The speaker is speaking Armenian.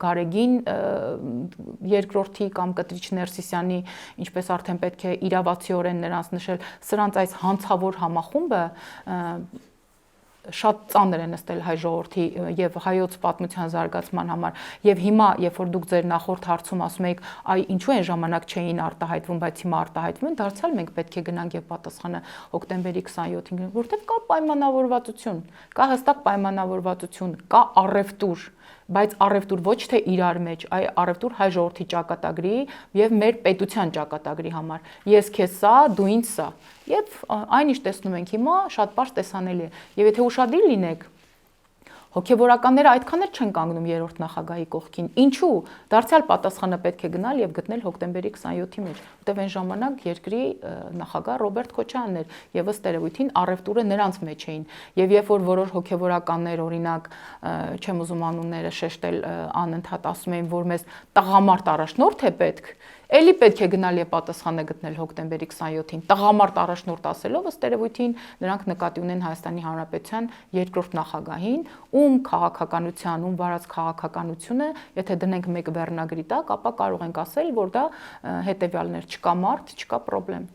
Գարեգին երկրորդի կամ Կտրիչ Ներսիսյանի, ինչպես արդեն պետք է իրավացիորեն նրանց նշել, սրանց այս հանցավոր համախումբը շատ ծանր է նստել հայ ժողովրդի եւ հայոց պատմության զարգացման համար եւ հիմա երբ որ դուք ձեր նախորդ հարցում ասում եք այ ինչու են ժամանակ չէին արտահայտվում բայց հիմա արտահայտվում են դարձյալ մենք պետք է գնանք եւ պատասխանը հոկտեմբերի 27-ին որտեվ կա պայմանավորվածություն կա հստակ պայմանավորվածություն կա առևտուր բայց առևտուր ոչ թե իրար մեջ, այ առևտուր հայ ժողովրդի ճակատագրի եւ մեր պետության ճակատագրի համար։ Ես քեզ սա, դու ինձ սա։ Եվ այն ինչ տեսնում ենք հիմա, շատ պարզ տեսանելի է։ Եվ եթե ուշադիր լինեք, հոգեվորականները այդքան էլ չեն կանգնում երրորդ նախագահի կողքին։ Ինչու՞։ Դարձյալ պատասխանը պետք է գնալ եւ գտնել հոկտեմբերի 27-ի մեջ, որտեղ այն ժամանակ երկրի նախագահ Ռոբերտ Քոչարյանն էր եւ ըստ երևույթին առևտուրը նրանց մեջ էին։ Եվ երբ որ որոշ հոգեվորականներ, օրինակ, չեմ ուզում անունները շեշտել, անընդհատ ասում էին, որ մեզ տղամարդ առաջնորդ է պետք, էլի պետք է գնալ եւ պատասխանը գտնել հոկտեմբերի 27-ին։ Տղամարդ առաջնորդ ասելով ըստ երևույթին նրանք նկատի ունեն Հայաստանի Հանրապետության երկրորդ նախագահին, ում քաղաքականության, ում վարած քաղաքականությունը, եթե դնենք մեկ վերնագրի տակ, ապա կարող ենք ասել, որ դա հետեւյալներ չկա մարդ, չկա պրոբլեմ։